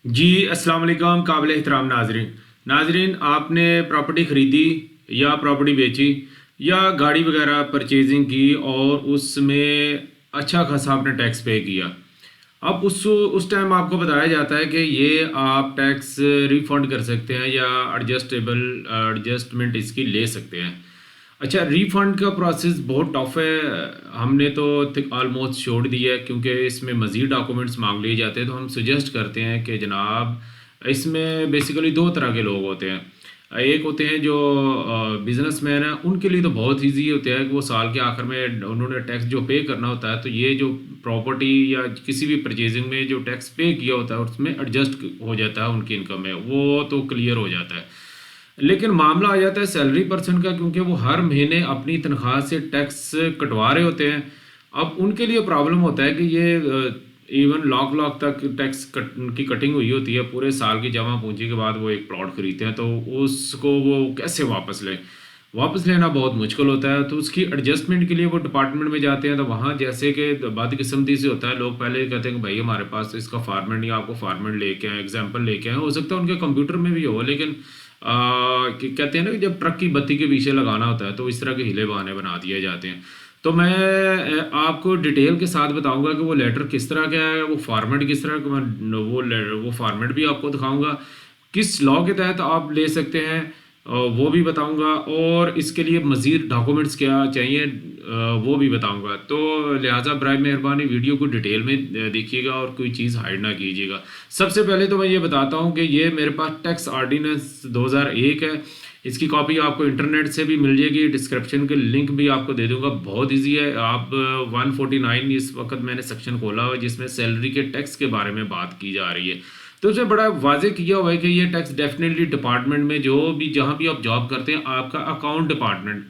जी, अस्सलाम वालेकुम काबिल एहतराम नाज़रीन। नाज़रीन, आपने प्रॉपर्टी ख़रीदी या प्रॉपर्टी बेची या गाड़ी वगैरह परचेजिंग की और उसमें अच्छा खासा आपने टैक्स पे किया। अब उस टाइम आपको बताया जाता है कि ये आप टैक्स रिफ़ंड कर सकते हैं या एडजस्टमेंट इसकी ले सकते हैं। अच्छा, रिफ़ंड का प्रोसेस बहुत टफ़ है। हमने तो ऑलमोस्ट छोड़ दिया है क्योंकि इसमें मज़ीद डॉक्यूमेंट्स मांग लिए जाते हैं। तो हम सजेस्ट करते हैं कि जनाब, इसमें बेसिकली दो तरह के लोग होते हैं। एक होते हैं जो बिजनेसमैन हैं, उनके लिए तो बहुत ईजी होता है कि वो साल के आखिर में उन्होंने टैक्स जो पे करना होता है, तो ये जो प्रॉपर्टी या किसी भी परचेजिंग में जो टैक्स पे किया होता है उसमें एडजस्ट हो जाता है उनकी इनकम में, वो तो क्लियर हो जाता है। लेकिन मामला आ जाता है सैलरी पर्सन का, क्योंकि वो हर महीने अपनी तनख्वाह से टैक्स कटवा रहे होते हैं। अब उनके लिए प्रॉब्लम होता है कि ये इवन लाख लाख तक टैक्स की कटिंग हुई होती है पूरे साल की जमा पूंजी के बाद वो एक प्लॉट खरीदते हैं, तो उसको वो कैसे वापस लें। वापस लेना बहुत मुश्किल होता है, तो उसकी एडजस्टमेंट के लिए वो डिपार्टमेंट में जाते हैं। तो वहाँ जैसे कि बदकिस्मती से होता है, लोग पहले कहते हैं कि भाई हमारे पास तो इसका फार्मेट नहीं, आपको फार्मेट लेके आए, एग्जाम्पल लेके आए। हो सकता है उनके कंप्यूटर में भी हो, लेकिन कहते हैं ना कि जब ट्रक की बत्ती के पीछे लगाना होता है तो इस तरह के हीले बहाने बना दिए जाते हैं। तो मैं आपको डिटेल के साथ बताऊंगा कि वो लेटर किस तरह का है, वो फॉर्मेट किस तरह का, वो फॉर्मेट भी आपको दिखाऊंगा, किस लॉ के तहत आप ले सकते हैं, वो भी बताऊंगा, और इसके लिए मज़ीद डॉक्यूमेंट्स क्या चाहिए, वो भी बताऊंगा। तो लिहाजा बराए मेहरबानी वीडियो को डिटेल में देखिएगा और कोई चीज़ हाइड ना कीजिएगा। सबसे पहले तो मैं ये बताता हूँ कि ये मेरे पास टैक्स आर्डिनेंस 2001 है। इसकी कॉपी आपको इंटरनेट से भी मिल जाएगी, डिस्क्रिप्शन के लिंक भी आपको दे दूंगा, बहुत इजी है। आप 149 इस वक्त मैंने सेक्शन खोला हुआ है जिसमें सैलरी के टैक्स के बारे में बात की जा रही है। तो उसमें बड़ा वाजे किया हुआ है कि ये टैक्स डेफिनेटली डिपार्टमेंट में जो भी जहाँ भी आप जॉब करते हैं, आपका अकाउंट डिपार्टमेंट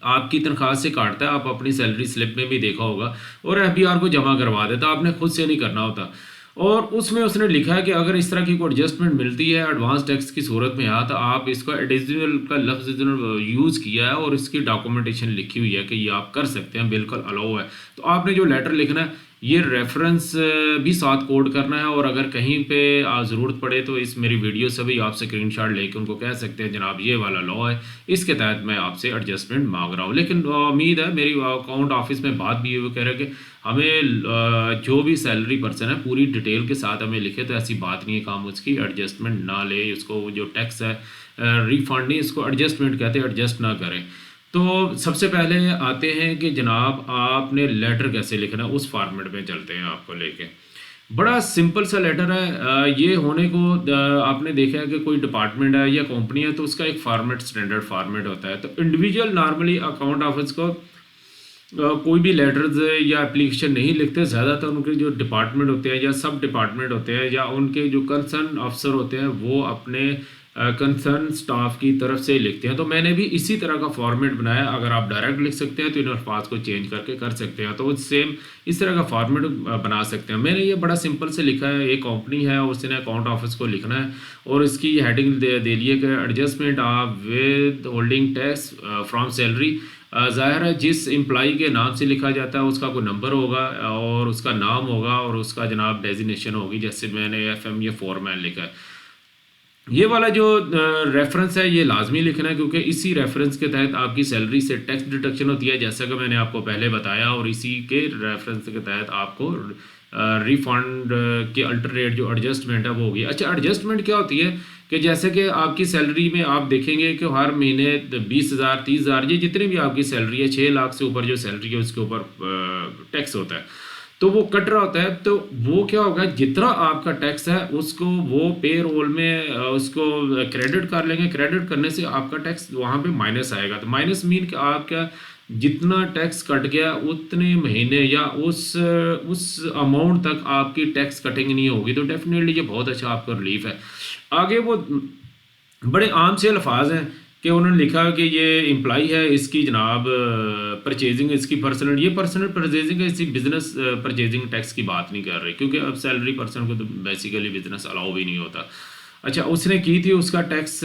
आपकी तनख्वाह से काटता है। आप अपनी सैलरी स्लिप में भी देखा होगा, और एफबीआर को जमा करवा देता, आपने खुद से नहीं करना होता। और उसमें उसने लिखा है कि अगर इस तरह की कोई एडजस्टमेंट मिलती है एडवांस टैक्स की सूरत में, यहाँ तो आप इसका एडिशनल का लफ्ज़ यूज़ किया है और इसकी डॉक्यूमेंटेशन लिखी हुई है कि ये आप कर सकते हैं, बिल्कुल अलाउ है। तो आपने जो लेटर लिखना है, ये रेफरेंस भी साथ कोड करना है, और अगर कहीं पे ज़रूरत पड़े तो इस मेरी वीडियो से भी आप स्क्रीनशॉट लेके उनको कह सकते हैं जनाब ये वाला लॉ है, इसके तहत मैं आपसे एडजस्टमेंट मांग रहा हूँ। लेकिन उम्मीद है मेरी अकाउंट ऑफिस में बात भी है, वो कह रहे हैं कि हमें जो भी सैलरी पर्सन है पूरी डिटेल के साथ हमें लिखे, तो ऐसी बात नहीं है कि हम उसकी एडजस्टमेंट ना ले, उसको जो टैक्स है रिफंड नहीं, इसको एडजस्टमेंट कहते हैं, एडजस्ट ना करें। तो सबसे पहले आते हैं कि जनाब आपने लेटर कैसे लिखना है, उस फॉर्मेट में चलते हैं आपको लेके। बड़ा सिंपल सा लेटर है। ये होने को आपने देखा है कि कोई डिपार्टमेंट है या कंपनी है तो उसका एक फॉर्मेट, स्टैंडर्ड फॉर्मेट होता है। तो इंडिविजुअल नॉर्मली अकाउंट ऑफिस को कोई भी लेटर्स या एप्लीकेशन नहीं लिखते। ज़्यादातर उनके जो डिपार्टमेंट होते हैं या सब डिपार्टमेंट होते हैं या उनके जो कंसर्न अफसर होते हैं वो अपने कंसर्न स्टाफ की तरफ से लिखते हैं। तो मैंने भी इसी तरह का फॉर्मेट बनाया। अगर आप डायरेक्ट लिख सकते हैं तो इन अल्फाज को चेंज करके कर सकते हैं, तो सेम इस तरह का फॉर्मेट बना सकते हैं। मैंने ये बड़ा सिंपल से लिखा है, एक कंपनी है उसने अकाउंट ऑफिस को लिखना है और इसकी हेडिंग दे लिए कि adjustment of with holding tax from salary. ज़ाहिर है जिस एम्प्लॉई के नाम से लिखा जाता है उसका कोई नंबर होगा और उसका नाम होगा और उसका जनाब डेजिग्नेशन होगी, जैसे मैंने एफएम ये फोरमैन लिखा है। ये वाला जो रेफरेंस है ये लाजमी लिखना है, क्योंकि इसी रेफरेंस के तहत आपकी सैलरी से टैक्स डिडक्शन होती है, जैसा कि मैंने आपको पहले बताया, और इसी के रेफरेंस के तहत आपको रिफंड के अल्टरनेट जो एडजस्टमेंट है वो होगी। अच्छा, एडजस्टमेंट क्या होती है कि जैसे कि आपकी सैलरी में आप देखेंगे कि हर महीने 20,000 30,000 ये जितनी भी आपकी सैलरी है, 6 लाख से ऊपर जो सैलरी है उसके ऊपर टैक्स होता है, तो वो कट रहा होता है। तो वो क्या होगा, जितना आपका टैक्स है उसको वो पे रोल में उसको क्रेडिट कर लेंगे। क्रेडिट करने से आपका टैक्स वहाँ पे माइनस आएगा। तो माइनस मीन कि आपका जितना टैक्स कट गया उतने महीने या उस अमाउंट तक आपकी टैक्स कटिंग नहीं होगी। तो डेफिनेटली ये बहुत अच्छा आपका रिलीफ है। आगे वो बड़े आम से अल्फाज हैं कि उन्होंने लिखा कि ये एम्प्लॉई है, इसकी जनाब परचेजिंग इसकी पर्सनल, ये पर्सनल परचेजिंग है, इसी बिजनेस परचेजिंग टैक्स की बात नहीं कर रही, क्योंकि अब सैलरी पर्सन को तो बेसिकली बिजनेस अलाउ भी नहीं होता। अच्छा, उसने की थी, उसका टैक्स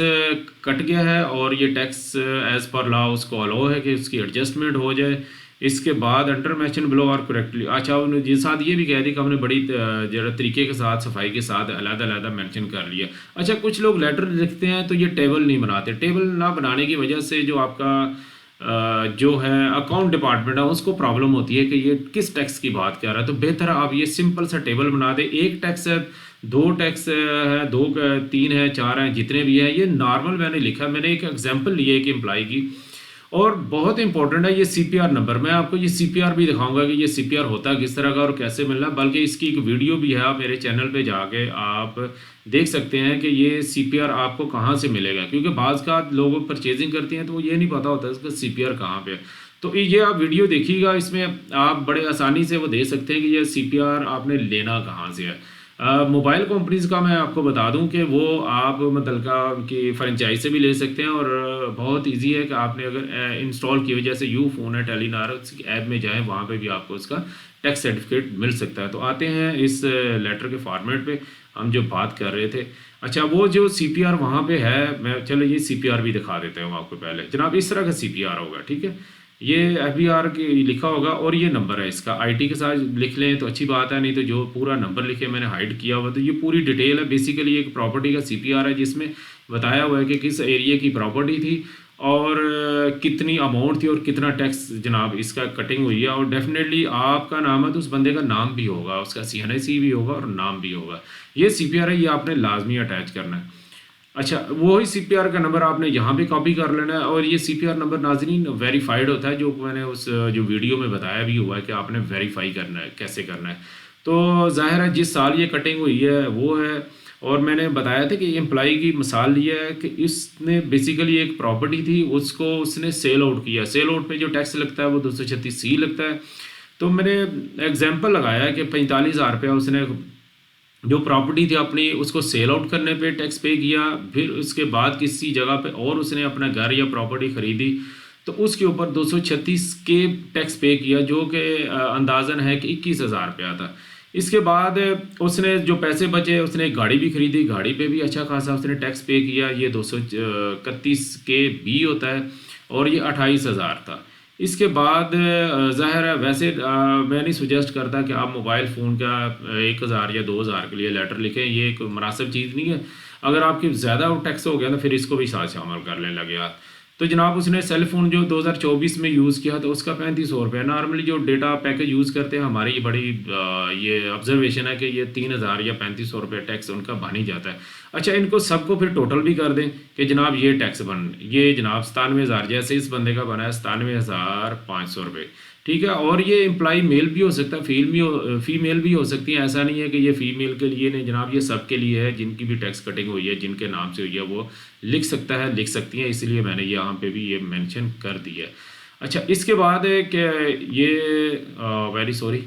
कट गया है और ये टैक्स एज़ पर लॉ उसको अलाउ है कि उसकी एडजस्टमेंट हो जाए। इसके बाद अंडर मेंशन बिलो और करेक्टली, अच्छा उन्होंने साथ ये भी कह दी कि हमने बड़ी जरा तरीके के साथ सफाई के साथ अलग-अलग मेंशन कर लिया। अच्छा कुछ लोग लेटर लिखते हैं तो ये टेबल नहीं बनाते, टेबल ना बनाने की वजह से जो आपका जो है अकाउंट डिपार्टमेंट है उसको प्रॉब्लम होती है कि ये किस टैक्स की बात कर रहा है। तो बेहतर आप ये सिंपल सा टेबल बना दें, एक टैक्स है, दो टैक्स है, दो तीन है, चार हैं, जितने भी हैं ये नॉर्मल मैंने लिखा। मैंने एक एग्जांपल लिया है कि एम्प्लॉय की, और बहुत इंपॉर्टेंट है ये सीपीआर नंबर। मैं आपको ये सीपीआर भी दिखाऊंगा कि ये सीपीआर होता किस तरह का और कैसे मिलना, बल्कि इसकी एक वीडियो भी है, आप मेरे चैनल पे जाके आप देख सकते हैं कि ये सीपीआर आपको कहाँ से मिलेगा। क्योंकि बाज़ का लोग परचेजिंग करते हैं तो ये नहीं पता होता इसका सीपीआर कहाँ पे है। तो ये आप वीडियो देखिएगा, इसमें आप बड़े आसानी से वो दे सकते हैं कि ये सीपीआर आपने लेना कहाँ से है। मोबाइल कंपनीज़ का मैं आपको बता दूं कि वो आप मतलब का उनकी फ्रेंचाइज से भी ले सकते हैं, और बहुत इजी है कि आपने अगर इंस्टॉल किया, जैसे यू फ़ोन है टेलीनार, उसकी ऐप में जाएं, वहाँ पे भी आपको उसका टैक्स सर्टिफिकेट मिल सकता है। तो आते हैं इस लेटर के फॉर्मेट पे हम जो बात कर रहे थे। अच्छा वो जो सीपीआर वहाँ पे है, मैं चलो ये सीपीआर भी दिखा देते हैं आपको। पहले जनाब इस तरह का सीपीआर होगा, ठीक है, ये एफबीआर की लिखा होगा और ये नंबर है इसका। आईटी के साथ लिख लें तो अच्छी बात है, नहीं तो जो पूरा नंबर लिखे मैंने हाइड किया हुआ। तो ये पूरी डिटेल है, बेसिकली एक प्रॉपर्टी का सीपीआर है जिसमें बताया हुआ है कि किस एरिया की प्रॉपर्टी थी और कितनी अमाउंट थी और कितना टैक्स जनाब इसका कटिंग हुई है। और डेफिनेटली आपका नाम है तो उस बंदे का नाम भी होगा, उसका सीएनआईसी भी होगा और नाम भी होगा। ये सीपीआर है, ये आपने लाजमी अटैच करना है। अच्छा वही सीपीआर का नंबर आपने यहाँ पे कॉपी कर लेना है, और ये सीपीआर नंबर नाज़रीन वेरीफाइड होता है, जो मैंने उस जो वीडियो में बताया भी हुआ है कि आपने वेरीफाई करना है, कैसे करना है। तो ज़ाहिर है जिस साल ये कटिंग हुई है वो है, और मैंने बताया था कि एम्प्लॉई की मिसाल लिया है कि इसने बेसिकली एक प्रॉपर्टी थी, उसको उसने सेल आउट किया। सेल आउट पे जो टैक्स लगता है वो 236C लगता है। तो मैंने एग्जाम्पल लगाया कि 45,000 रुपया उसने जो प्रॉपर्टी थी अपनी उसको सेल आउट करने पे टैक्स पे किया। फिर उसके बाद किसी जगह पे और उसने अपना घर या प्रॉपर्टी ख़रीदी तो उसके ऊपर 236 के टैक्स पे किया, जो कि अंदाज़न है कि 21,000 रुपया था। इसके बाद उसने जो पैसे बचे उसने एक गाड़ी भी ख़रीदी, गाड़ी पे भी अच्छा खासा उसने टैक्स पे किया, ये 231 के बी होता है, और ये 28,000 था। इसके बाद ज़ाहिर है वैसे मैं नहीं सुजेस्ट करता कि आप मोबाइल फ़ोन का 1,000 या 2,000 के लिए लेटर लिखें, ये एक मुनासिब चीज़ नहीं है। अगर आपकी ज़्यादा टैक्स हो गया तो फिर इसको भी साथ शामिल कर लेने लगे आप। तो जनाब उसने सेल फ़ोन जो 2024 में यूज़ किया तो उसका 3500 रुपये। नॉर्मली जो डेटा पैकेज यूज़ करते हैं हमारी ये बड़ी ये ऑब्जर्वेशन है कि ये 3,000 या 3500 रुपये टैक्स उनका बन ही जाता है। अच्छा इनको सबको फिर टोटल भी कर दें कि जनाब ये टैक्स बन, ये जनाब 97,000 जैसे इस बंदे का बना है 97,500 रुपये, ठीक है। और ये एम्प्लॉई मेल भी हो सकता है, फीमेल भी हो सकती है। ऐसा नहीं है कि ये फ़ीमेल के लिए नहीं जनाब, ये सब के लिए है जिनकी भी टैक्स कटिंग हुई है, जिनके नाम से हुई है वो लिख सकती हैं, इसलिए मैंने यहाँ पे भी ये मेंशन कर दिया। अच्छा इसके बाद है कि ये वेरी सॉरी,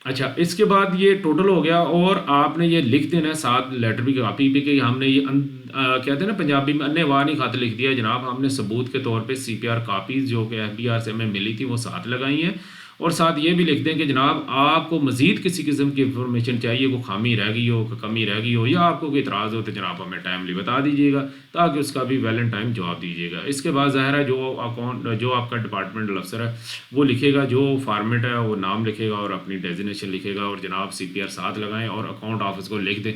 अच्छा इसके बाद ये टोटल हो गया, और आपने ये लिख देना है साथ लेटर भी कापी भी कि हमने ये कहते हैं ना पंजाबी में अन्य वाह नहीं खाते लिख दिया जनाब। हमने सबूत के तौर पे सीपीआर कापीज़ जो कि एफबीआर से हमें मिली थी वो साथ लगाई हैं, और साथ ये भी लिख दें कि जनाब आपको मज़ीद किसी किस्म की इंफॉर्मेशन चाहिए, को खामी रह गई हो, कमी रह गई हो, या आपको कोई इतराज़ हो तो जनाब हमें टाइमली बता दीजिएगा ताकि उसका भी वेल एंड टाइम जवाब दीजिएगा। इसके बाद ज़ाहिर है जो अकाउंट जो आपका डिपार्टमेंटल अफसर है वो लिखेगा, जो फॉर्मेट है वो नाम लिखेगा और अपनी डेजिग्नेशन लिखेगा, और जनाब सीपीआर साथ लगाएं और अकाउंट ऑफिस को लिख दें।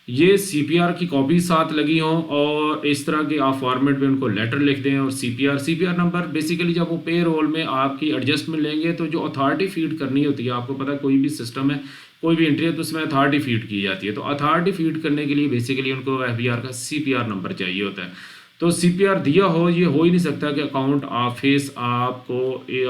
ये सीपीआर की कॉपी साथ लगी हों, और इस तरह के आप फॉर्मेट में उनको लेटर लिख दें। और सीपीआर नंबर बेसिकली जब वो पे रोल में आपकी एडजस्टमेंट लेंगे तो जो अथॉरिटी फीड करनी होती है, आपको पता है कोई भी सिस्टम है, कोई भी एंट्री है तो उसमें अथॉरिटी फीड की जाती है। तो अथॉरिटी फीड करने के लिए बेसिकली उनको एफबीआर का सीपीआर नंबर चाहिए होता है। तो सीपीआर दिया हो, ये हो ही नहीं सकता कि अकाउंट ऑफिस आपको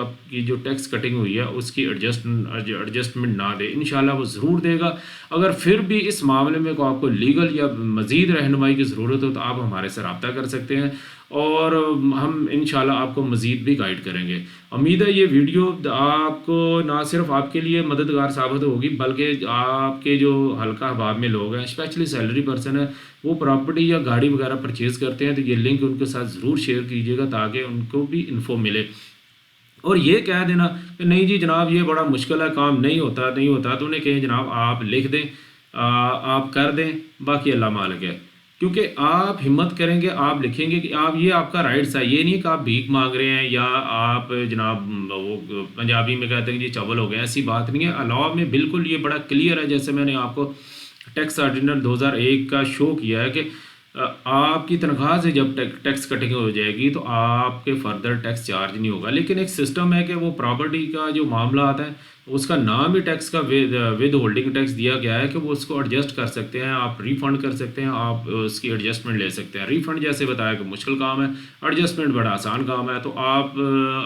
आपकी जो टैक्स कटिंग हुई है उसकी एडजस्टमेंट ना दे। इंशाल्लाह वो ज़रूर देगा। अगर फिर भी इस मामले में को आपको लीगल या मज़ीद रहनुमाई की ज़रूरत हो तो आप हमारे से रब्ता कर सकते हैं, और हम इंशाल्लाह आपको मज़ीद भी गाइड करेंगे। उम्मीद है ये वीडियो आपको ना सिर्फ आपके लिए मददगार साबित होगी, बल्कि आपके जो हल्का हबाब में लोग हैं, स्पेशली सैलरी पर्सन है, वो प्रॉपर्टी या गाड़ी वगैरह परचेज़ करते हैं तो ये लिंक उनके साथ ज़रूर शेयर कीजिएगा ताकि उनको भी इन्फो मिले। और ये कह देना कि नहीं जी जनाब ये बड़ा मुश्किल है, काम नहीं होता तो उन्हें कहें जनाब आप लिख दें, आप कर दें, बाकी अल्लाह मालिक है। क्योंकि आप हिम्मत करेंगे, आप लिखेंगे कि आप ये आपका राइट्स है, ये नहीं है कि आप भीख मांग रहे हैं या आप जनाब वो पंजाबी में कहते हैं कि ये चवल हो गए, ऐसी बात नहीं है। लॉ में बिल्कुल ये बड़ा क्लियर है, जैसे मैंने आपको टैक्स ऑर्डिनल 2001 का शो किया है कि आपकी तनख्वाह से जब टैक्स कटिंग हो जाएगी तो आपके फर्दर टैक्स चार्ज नहीं होगा। लेकिन एक सिस्टम है कि वो प्रॉपर्टी का जो मामला आता है उसका नाम ही टैक्स का विद होल्डिंग टैक्स दिया गया है कि वो उसको एडजस्ट कर सकते हैं, आप रिफ़ंड कर सकते हैं, आप उसकी एडजस्टमेंट ले सकते हैं। रिफ़ंड जैसे बताया कि मुश्किल काम है, एडजस्टमेंट बड़ा आसान काम है। तो आप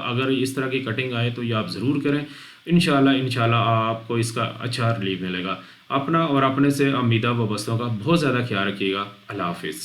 अगर इस तरह की कटिंग आए तो ये आप ज़रूर करें। इंशाल्लाह आपको इसका अच्छा रिलीफ मिलेगा। अपना और अपने से उम्मीदा वाबस्तों का बहुत ज़्यादा ख्याल रखिएगा। अल्लाह हाफिज़।